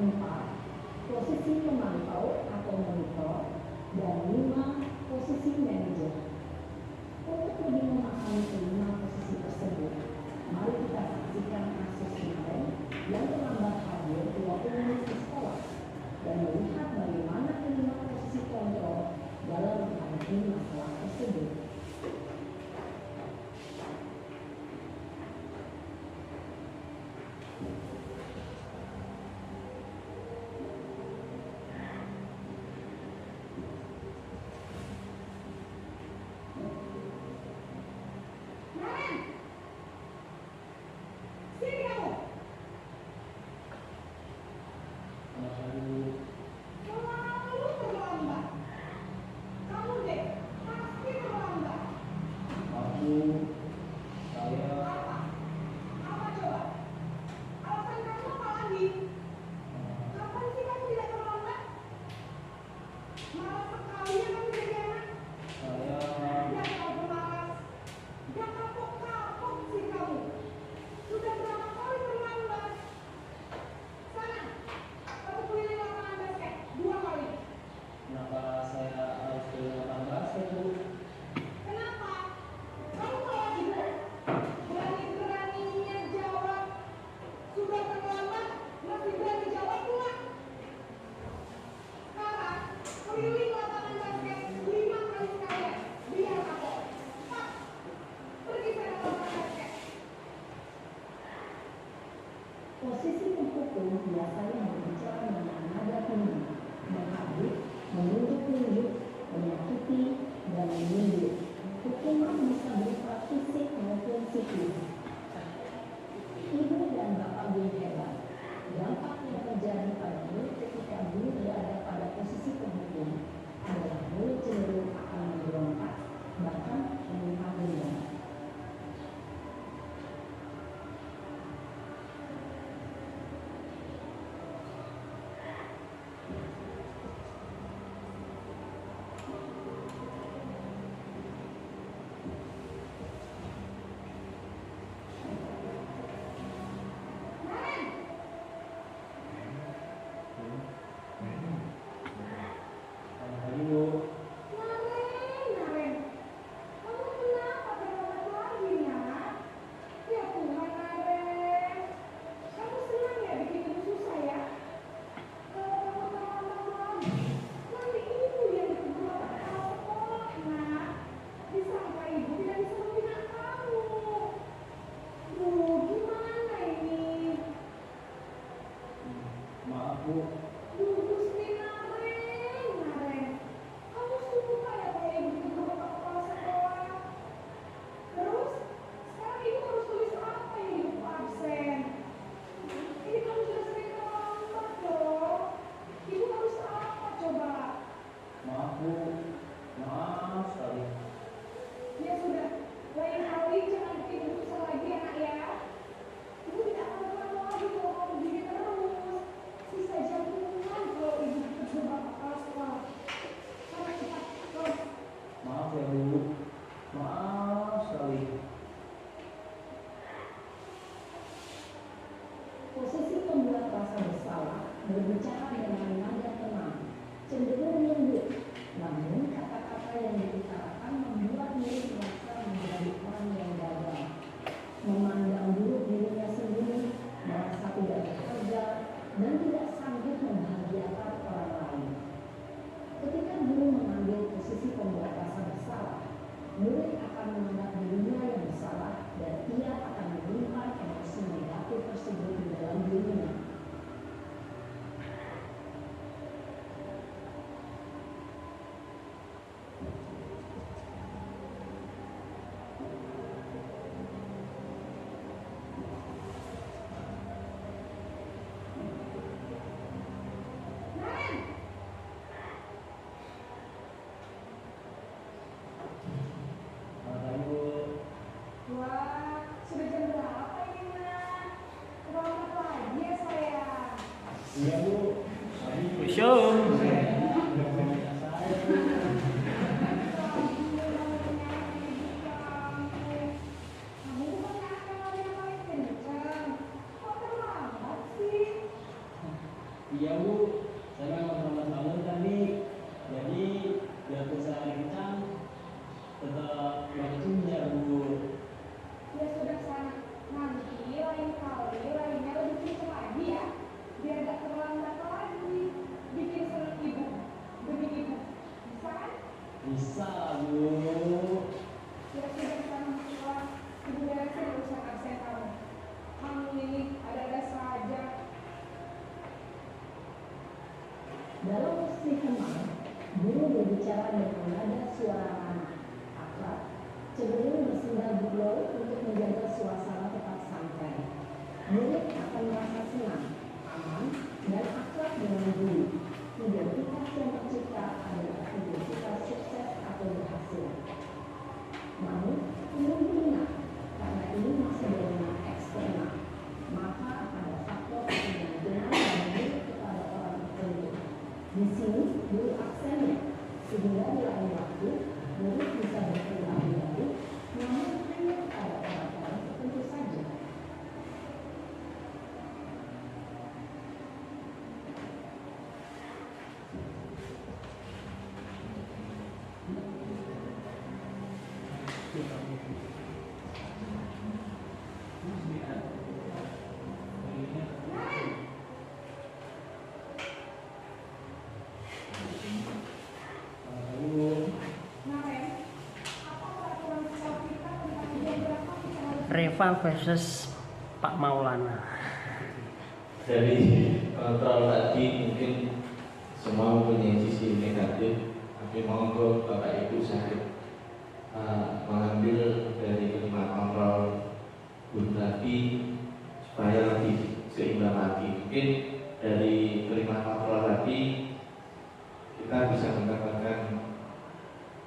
4. Posisi pemantau atau monitor. Dan 5. Posisi manajer. Untuk lebih memahami kelima posisi tersebut, mari kita saksikan kasus kemarin yang terlambat hadir 20 menit di sekolah dan melihat bagaimana kelima posisi kontrol dalam menghadapi masalah tersebut. berhenti dan mundur. Hukuman bisa berupa fisik maupun psikis. Ibu dan bapak guru hebat. Dampak yang terjadi pada murid ketika guru berada pada posisi penghukum adalah murid cenderung akan memberontak, bahkan menyimpan dendam. Posisi pembuat rasa bersalah berbicara dengan nada tenang, cenderung lembut, namun kata-kata yang diutarakan membuat murid merasa menjadi orang yang gagal, memandang buruk dirinya sendiri, merasa tidak berharga, dan tidak sanggup membahagiakan orang lain. Ketika guru mengambil posisi pembuat rasa bersalah, murid akan menganggap dirinya yang bersalah dan ia akan menyimpan emosi negatif tersebut di dalam dirinya. Wah, sudah jam berapa ini, Nak? Terlambat lagi ya saya. Iya Bu. Usum. Kamu bukan akal yang paling kencang. Kok terlambat sih? Iya Bu, saya memang terlambat bangun tadi. Jadi biarpun saya kencang, tetap waktunya Bu. Ya sudah sana. Nanti lain kali lainnya lebih kencang lagi ya. Biar gak terlambat lagi. Bikin senang ibu. Demi ibu. Bisa kan? Bisa Bu. Ya sudah sana keluar. Ibu beresin urusan absen kamu. Kamu ini ada-ada saja. Dalam posisi tenang, guru berbicara dengan nada suara ramah, akrab, cenderung bersenda gurau untuk menjaga suasana tetap santai. Murid akan merasa senang, aman, dan akrab dengan guru. Identitas yang tercipta adalah identitas sukses atau berhasil. Namun, perlu diingat, karena ini masih dominan eksternal, maka ada faktor kemungkinan yang buruk kepada orang tertentu. Di sini, guru aksennya, sehingga di lain waktu, murid bisa berperilaku baik, namun hanya pada orang-orang tertentu saja. Nah, Ren, apa peraturan sekolah kita tentang jam berapa kita harus Reva versus Pak Maulana. Dari kontrol tadi mungkin semua mempunyai sisi negatif monggo Bapak Ibu saya mengambil dari kelima kontrol Bun tadi supaya lebih seimbang lagi. Mungkin dari kelima kontrol tadi kita bisa mendapatkan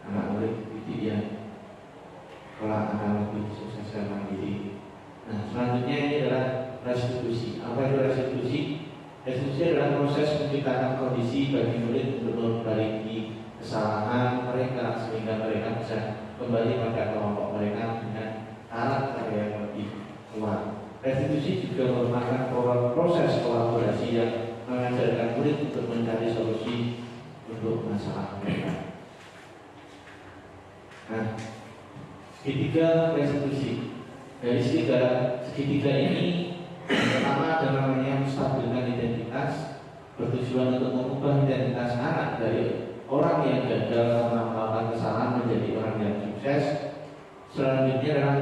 anak murid didik yang kelak akan lebih sukses dan mandiri. Nah, selanjutnya ini adalah restitusi. Apa itu restitusi? Restitusi adalah proses menciptakan kondisi bagi murid untuk memperbaiki kesalahan mereka sehingga mereka bisa kembali pada kelompok mereka dengan karakter yang lebih kuat. Restitusi juga merupakan proses kolaborasi yang mengajarkan murid untuk mencari solusi untuk masalah mereka. Nah, segitiga restitusi. Dari segitiga ini, yang pertama adalah namanya menstabilkan identitas, bertujuan untuk mengubah identitas anak dari orang yang gagal karena melakukan kesalahan menjadi orang yang sukses. Selanjutnya adalah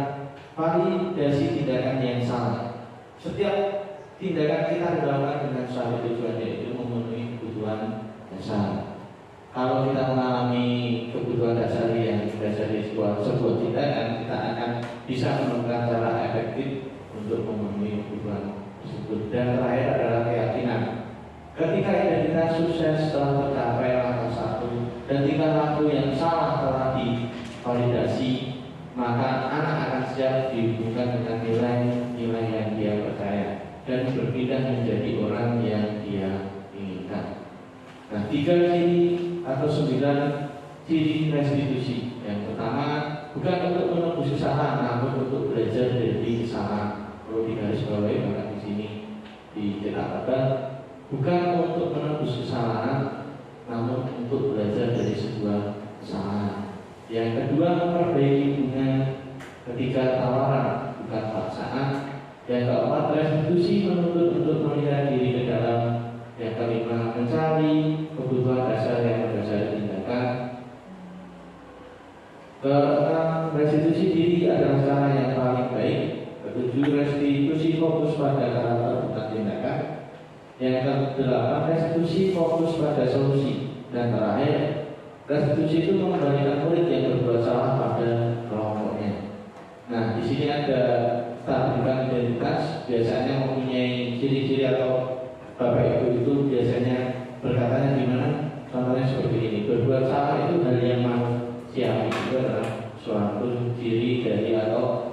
validasi tindakan yang salah. Setiap tindakan kita dilakukan dengan suatu tujuan, yaitu memenuhi kebutuhan dasar. Kalau kita mengalami kebutuhan dasar yang dari sebuah tindakan, kita akan bisa menemukan cara efektif untuk memenuhi kebutuhan tersebut. Dan terakhir adalah keyakinan. Ketika identitas sukses telah tercapai langkah satu dan tingkah laku yang salah telah divalidasi, maka anak akan siap dihubungkan dengan nilai-nilai yang dia percaya dan berpindah menjadi orang yang dia inginkan. Nah, 3 ciri atau 9 ciri restitusi. Yang pertama, bukan untuk menebus kesalahan, namun untuk belajar dari kesalahan. Perlu digarisbawahi bahkan di sini dicetak tebal, bukan untuk menebus kesalahan, namun untuk belajar dari sebuah kesalahan. Yang kedua, memperbaiki hubungan ketika tawaran, bukan paksaan. Yang keempat, restitusi menuntut untuk melihat diri ke dalam. Yang kelima, mencari kebutuhan dasar yang mendasari tindakan. Keenam, restitusi diri adalah cara yang paling baik. Ketujuh, restitusi fokus pada karakter bukan tindakan. Yang kedelapan, restitusi fokus pada solusi. Dan terakhir, restitusi itu mengembalikan murid yang berbuat salah pada kelompoknya. Nah, di sini ada stabilitas identitas, biasanya mempunyai ciri-ciri atau Bapak Ibu itu biasanya berkatanya gimana? Contohnya seperti ini, berbuat salah itu hal yang manusiawi, itu adalah suatu ciri dari atau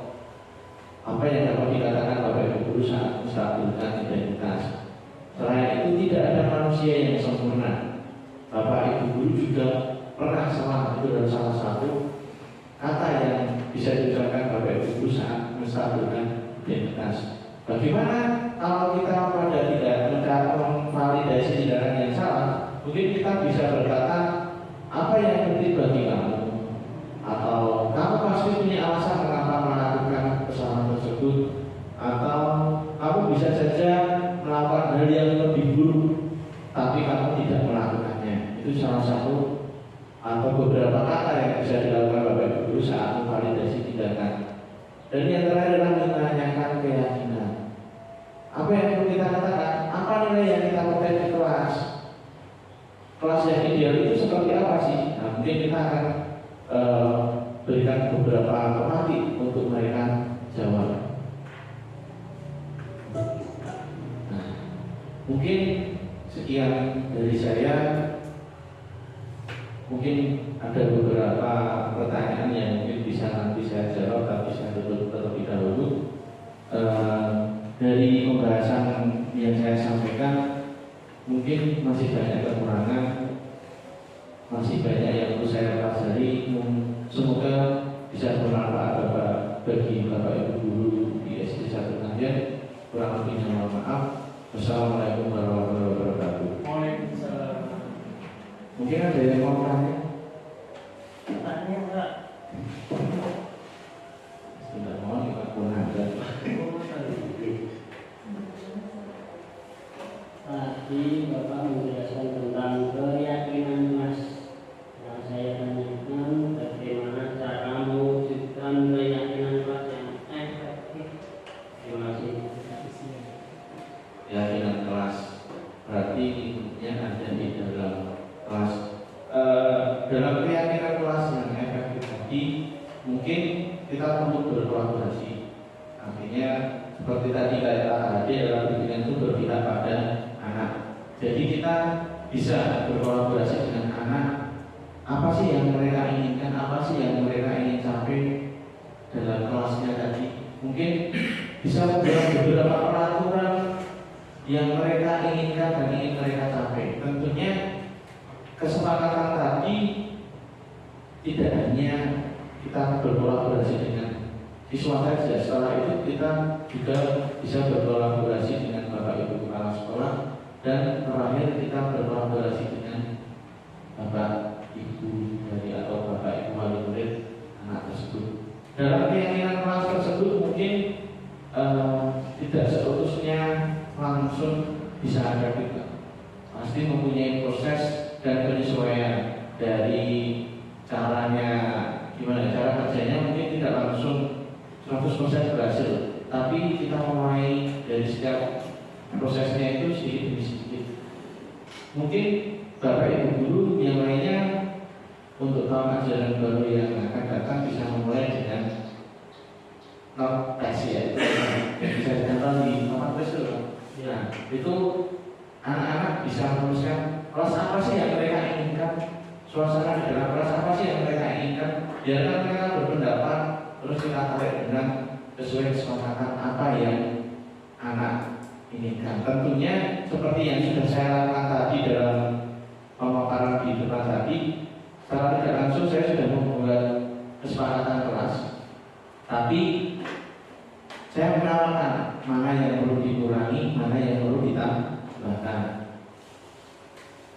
apa yang dapat dikatakan Bapak Ibu guru saat menstabilkan identitas. Selain itu tidak ada manusia yang sempurna. Bapak Ibu guru juga pernah salah, itu adalah salah satu kata yang bisa diucapkan Bapak Ibu guru saat menstabilkan identitas. Bagaimana kalau kita pada tidak memvalidasi tindakan yang salah? Mungkin kita bisa berkata, apa yang penting bagi kamu? Atau kamu pasti punya alasan mengapa melakukan kesalahan tersebut? Atau kamu bisa saja melakukan hal yang lebih buruk, tapi kamu tidak melakukannya. Itu salah satu atau beberapa kata yang bisa dilakukan Bapak Ibu guru saat memvalidasi tindakan. Dan yang terakhir adalah menanyakan keyakinan. Apa yang perlu kita katakan? Apa nilai yang kita pakai di kelas? Kelas yang ideal itu seperti apa sih? Nah, mungkin kita akan berikan beberapa topik untuk mereka jawab. Nah, mungkin sekian dari saya. Mungkin ada beberapa pertanyaan yang mungkin bisa nanti saya jawab, tapi saya tutup terlebih dahulu. Dari pembahasan yang saya sampaikan, mungkin masih banyak kekurangan, masih banyak yang perlu saya pelajari. Semoga bisa bermanfaat bagi Bapak Ibu guru di SD 1 Tanjen. Kurang lebihnya mohon maaf. Wassalamualaikum warahmatullahi wabarakatuh. Waalaikumsalam. Mungkin ada yang mau tanya? Tanya enggak? Tidak mau, kita pun ada. Tadi Bapak menjelaskan tentang keyakinan Mas. Yang saya tanyakan, bagaimana cara mewujudkan keyakinan Mas yang efektif? Terima kasih. Keyakinan kelas berarti intinya ada di dalam kelas. dalam keyakinan kelas yang efektif tadi, mungkin kita perlu berkolaborasi. Artinya seperti tadi kayak AHD dalam bimbingan itu berpihak pada anak. Jadi kita bisa berkolaborasi dengan anak. Apa sih yang mereka inginkan? Apa sih yang mereka ingin capai dalam kelasnya tadi? Mungkin bisa membuat beberapa peraturan yang mereka inginkan dan ingin mereka capai. Tentunya kesepakatan tadi tidak hanya kita berkolaborasi dengan siswa saja. Setelah itu kita juga bisa berkolaborasi dengan Bapak Ibu Kepala Sekolah, dan terakhir kita berkolaborasi dengan Bapak Ibu dari atau Bapak Ibu wali murid anak tersebut. Dalam keyakinan kelas tersebut mungkin tidak seutuhnya langsung bisa ada juga. Pasti mempunyai proses dan penyesuaian dari caranya, gimana cara kerjanya mungkin tidak langsung 100% berhasil, tapi kita mulai dari setiap prosesnya itu sedikit demi sedikit. Mungkin Bapak Ibu guru yang lainnya untuk tahun ajaran baru yang akan datang bisa memulai dengan not tes ya, bisa ditempel di nomor tes dulu. Nah, itu anak-anak bisa menuliskan kelas apa sih yang mereka inginkan, suasana di dalam kelas apa sih yang mereka inginkan. Biarkan mereka berpendapat, terus kita tarik dengan sesuai kesepakatan apa yang anak inginkan. Tentunya seperti yang sudah saya lakukan tadi dalam pemaparan di depan tadi, secara tidak langsung saya sudah membuat kesepakatan kelas, tapi saya menawarkan mana yang perlu dikurangi, mana yang perlu ditambahkan.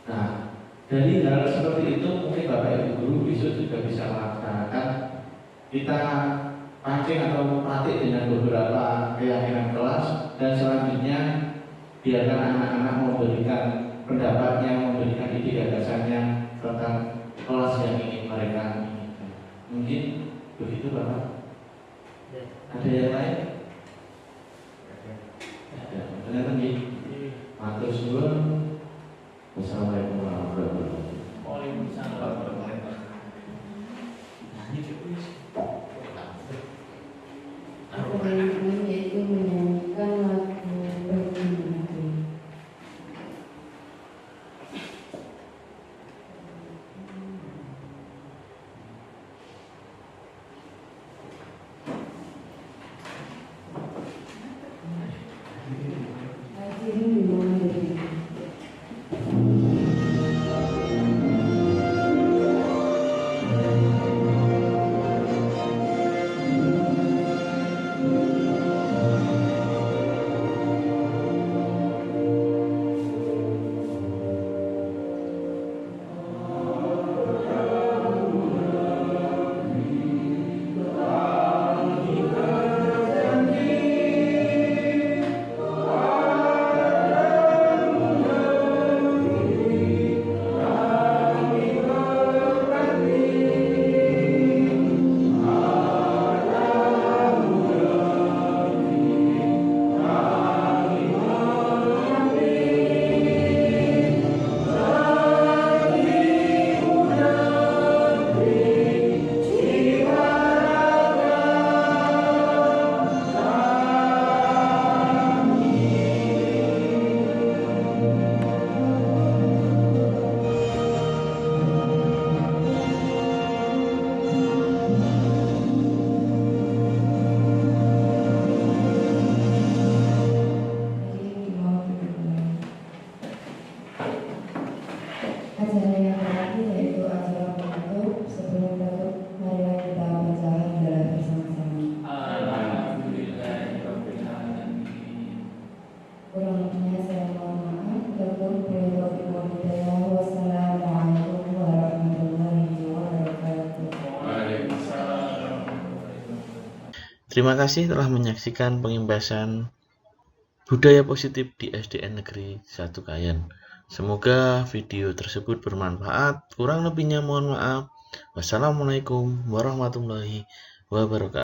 Nah, dari hal seperti itu mungkin Bapak Ibu guru besok juga bisa melaksanakan. Kita pancing atau melatih dengan beberapa keyakinan kelas, dan selanjutnya biarkan anak-anak memberikan pendapatnya, memberikan ide gagasannya tentang kelas yang ingin mereka inginkan. Mungkin begitu Bapak. Ada yang lain? Ada. Ternyata nih. Matur suwun. Wassalamualaikum warahmatullahi wabarakatuh. Waalaikumsalam warahmatullahi Teman-teman yaitu menyanyikan lagu Bermimpi. Hadirin dimohon berdiri. Acara yang terakhir yaitu acara penutup. Sebelum penutup, marilah kita baca hamdalah bersama-sama. Kurang lebihnya saya mohon maaf. Wassalamualaikum warahmatullahi wabarakatuh. Terima kasih telah menyaksikan pengimbasan budaya positif di SDN Negeri 1 Kayen. Semoga video tersebut bermanfaat. Kurang lebihnya mohon maaf. Wassalamualaikum warahmatullahi wabarakatuh.